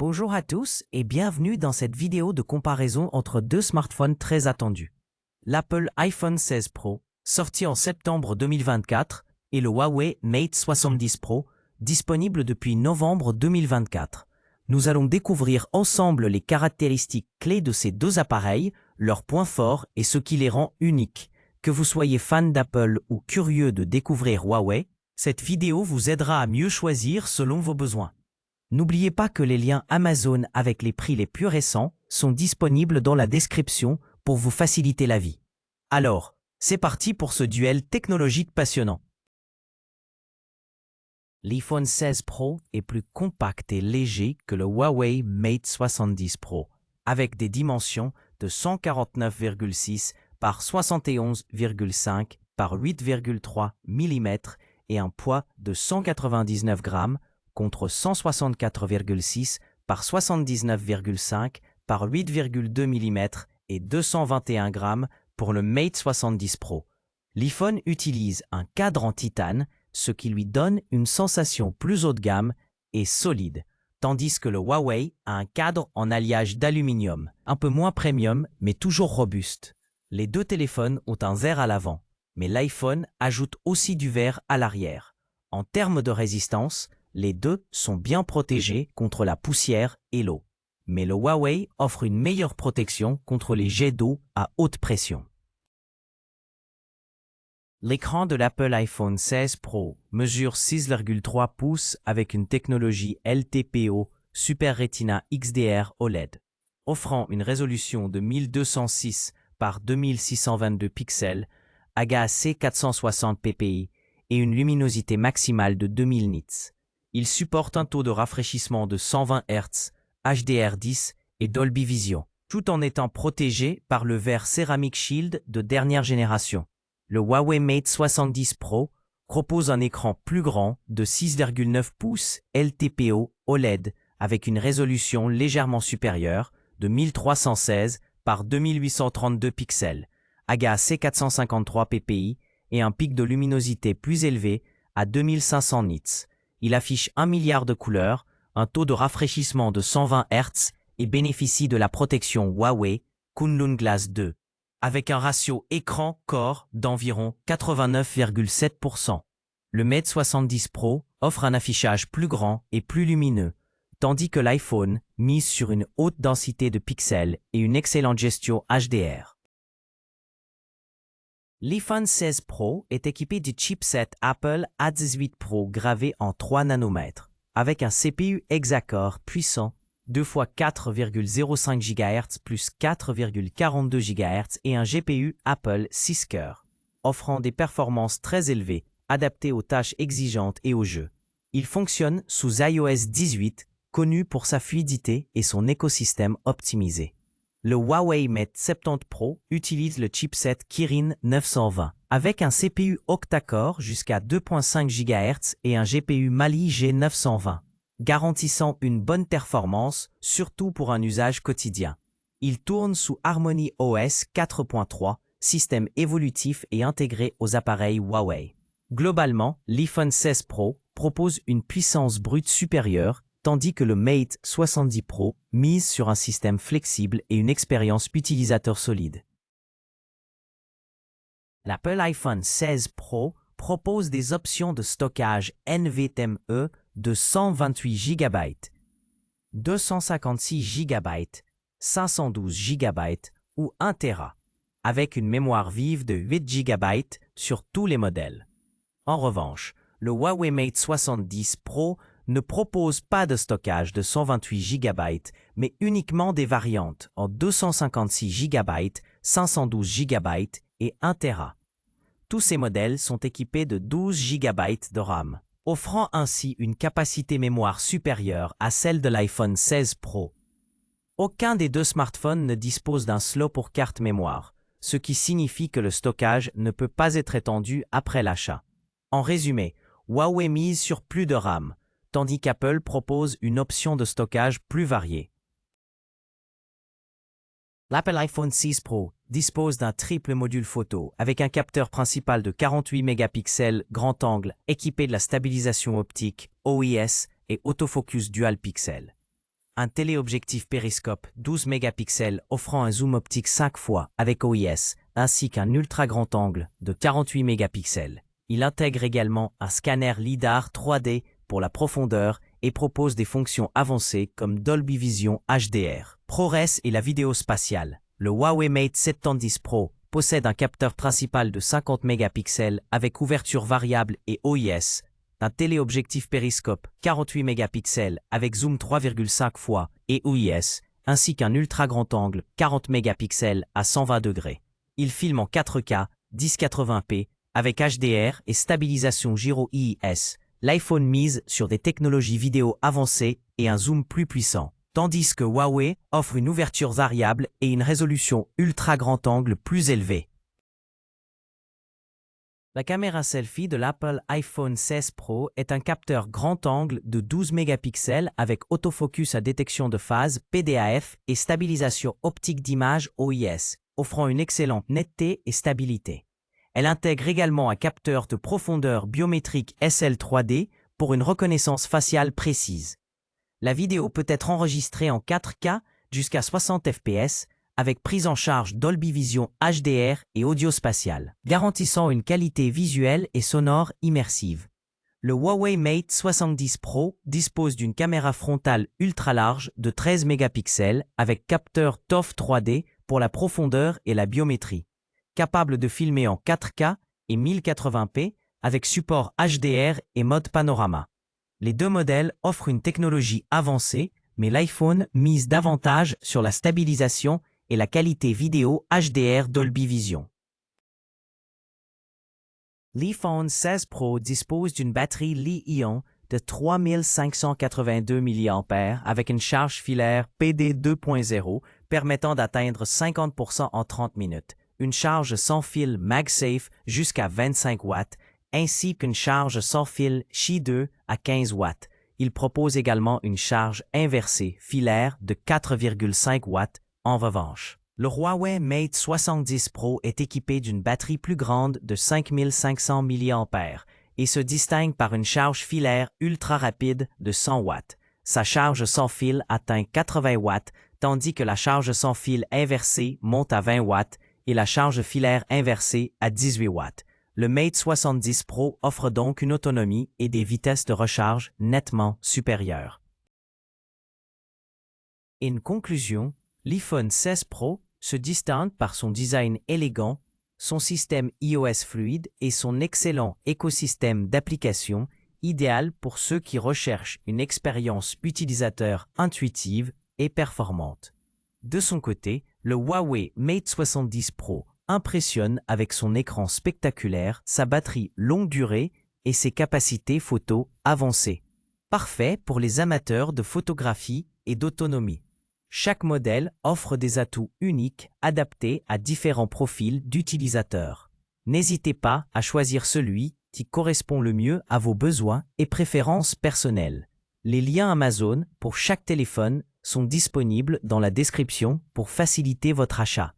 Bonjour à tous et bienvenue dans cette vidéo de comparaison entre deux smartphones très attendus. L'Apple iPhone 16 Pro, sorti en septembre 2024, et le Huawei Mate 70 Pro, disponible depuis novembre 2024. Nous allons découvrir ensemble les caractéristiques clés de ces deux appareils, leurs points forts et ce qui les rend uniques. Que vous soyez fan d'Apple ou curieux de découvrir Huawei, cette vidéo vous aidera à mieux choisir selon vos besoins. N'oubliez pas que les liens Amazon avec les prix les plus récents sont disponibles dans la description pour vous faciliter la vie. Alors, c'est parti pour ce duel technologique passionnant. L'iPhone 16 Pro est plus compact et léger que le Huawei Mate 70 Pro, avec des dimensions de 149,6 par 71,5 par 8,3 mm et un poids de 199 grammes contre 164,6 par 79,5 par 8,2 mm et 221 grammes pour le Mate 70 Pro. L'iPhone utilise un cadre en titane, ce qui lui donne une sensation plus haut de gamme et solide, tandis que le Huawei a un cadre en alliage d'aluminium, un peu moins premium mais toujours robuste. Les deux téléphones ont un verre à l'avant, mais l'iPhone ajoute aussi du verre à l'arrière. En termes de résistance, les deux sont bien protégés contre la poussière et l'eau, mais le Huawei offre une meilleure protection contre les jets d'eau à haute pression. L'écran de l'Apple iPhone 16 Pro mesure 6,3 pouces avec une technologie LTPO Super Retina XDR OLED, offrant une résolution de 1206 par 2622 pixels, AHC 460 ppi et une luminosité maximale de 2000 nits. Il supporte un taux de rafraîchissement de 120 Hz, HDR10 et Dolby Vision, tout en étant protégé par le verre Ceramic Shield de dernière génération. Le Huawei Mate 70 Pro propose un écran plus grand de 6,9 pouces LTPO OLED avec une résolution légèrement supérieure de 1316 par 2832 pixels, AHC 453 ppi et un pic de luminosité plus élevé à 2500 nits. Il affiche 1 milliard de couleurs, un taux de rafraîchissement de 120 Hz et bénéficie de la protection Huawei Kunlun Glass 2, avec un ratio écran-corps d'environ 89,7%. Le Mate 70 Pro offre un affichage plus grand et plus lumineux, tandis que l'iPhone mise sur une haute densité de pixels et une excellente gestion HDR. L'iPhone 16 Pro est équipé du chipset Apple A18 Pro gravé en 3 nanomètres, avec un CPU Hexa-core puissant 2 x 4,05 GHz plus 4,42 GHz et un GPU Apple 6 cœurs, offrant des performances très élevées, adaptées aux tâches exigeantes et aux jeux. Il fonctionne sous iOS 18, connu pour sa fluidité et son écosystème optimisé. Le Huawei Mate 70 Pro utilise le chipset Kirin 920 avec un CPU octa-core jusqu'à 2,5 GHz et un GPU Mali G920, garantissant une bonne performance, surtout pour un usage quotidien. Il tourne sous Harmony OS 4.3, système évolutif et intégré aux appareils Huawei. Globalement, l'iPhone 16 Pro propose une puissance brute supérieure, tandis que le Mate 70 Pro mise sur un système flexible et une expérience utilisateur solide. L'Apple iPhone 16 Pro propose des options de stockage NVMe de 128 GB, 256 GB, 512 GB ou 1 Tera, avec une mémoire vive de 8 GB sur tous les modèles. En revanche, le Huawei Mate 70 Pro ne propose pas de stockage de 128 GB, mais uniquement des variantes en 256 GB, 512 GB et 1 Tera. Tous ces modèles sont équipés de 12 GB de RAM, offrant ainsi une capacité mémoire supérieure à celle de l'iPhone 16 Pro. Aucun des deux smartphones ne dispose d'un slot pour carte mémoire, ce qui signifie que le stockage ne peut pas être étendu après l'achat. En résumé, Huawei mise sur plus de RAM, tandis qu'Apple propose une option de stockage plus variée. L'Apple iPhone 6 Pro dispose d'un triple module photo avec un capteur principal de 48 mégapixels grand angle équipé de la stabilisation optique OIS et autofocus dual pixel. un téléobjectif périscope 12 mégapixels offrant un zoom optique 5 fois avec OIS, ainsi qu'un ultra grand angle de 48 mégapixels. Il intègre également un scanner LiDAR 3D pour la profondeur et propose des fonctions avancées comme Dolby Vision HDR. ProRes et la vidéo spatiale. Le Huawei Mate 70 Pro possède un capteur principal de 50 mégapixels avec ouverture variable et OIS, un téléobjectif périscope 48 mégapixels avec zoom 3,5 fois et OIS, ainsi qu'un ultra grand angle 40 mégapixels à 120 degrés. Il filme en 4K 1080p avec HDR et stabilisation gyro IIS. L'iPhone mise sur des technologies vidéo avancées et un zoom plus puissant, tandis que Huawei offre une ouverture variable et une résolution ultra grand angle plus élevée. La caméra selfie de l'Apple iPhone 16 Pro est un capteur grand angle de 12 mégapixels avec autofocus à détection de phase PDAF et stabilisation optique d'image OIS, offrant une excellente netteté et stabilité. Elle intègre également un capteur de profondeur biométrique SL3D pour une reconnaissance faciale précise. La vidéo peut être enregistrée en 4K jusqu'à 60 fps avec prise en charge Dolby Vision HDR et audio spatial, garantissant une qualité visuelle et sonore immersive. Le Huawei Mate 70 Pro dispose d'une caméra frontale ultra large de 13 mégapixels avec capteur TOF 3D pour la profondeur et la biométrie, capable de filmer en 4K et 1080p avec support HDR et mode panorama. Les deux modèles offrent une technologie avancée, mais l'iPhone mise davantage sur la stabilisation et la qualité vidéo HDR Dolby Vision. L'iPhone 16 Pro dispose d'une batterie Li-ion de 3582 mAh avec une charge filaire PD 2.0 permettant d'atteindre 50% en 30 minutes, une charge sans fil MagSafe jusqu'à 25 watts, ainsi qu'une charge sans fil Qi 2 à 15 watts. Il propose également une charge inversée filaire de 4,5 watts. En revanche, le Huawei Mate 70 Pro est équipé d'une batterie plus grande de 5500 mAh et se distingue par une charge filaire ultra rapide de 100 watts. Sa charge sans fil atteint 80 watts, tandis que la charge sans fil inversée monte à 20 watts et la charge filaire inversée à 18 watts. Le Mate 70 Pro offre donc une autonomie et des vitesses de recharge nettement supérieures. En conclusion, l'iPhone 16 Pro se distingue par son design élégant, son système iOS fluide et son excellent écosystème d'applications, idéal pour ceux qui recherchent une expérience utilisateur intuitive et performante. De son côté, le Huawei Mate 70 Pro impressionne avec son écran spectaculaire, sa batterie longue durée et ses capacités photo avancées. Parfait pour les amateurs de photographie et d'autonomie. Chaque modèle offre des atouts uniques adaptés à différents profils d'utilisateurs. N'hésitez pas à choisir celui qui correspond le mieux à vos besoins et préférences personnelles. Les liens Amazon pour chaque téléphone sont disponibles dans la description pour faciliter votre achat.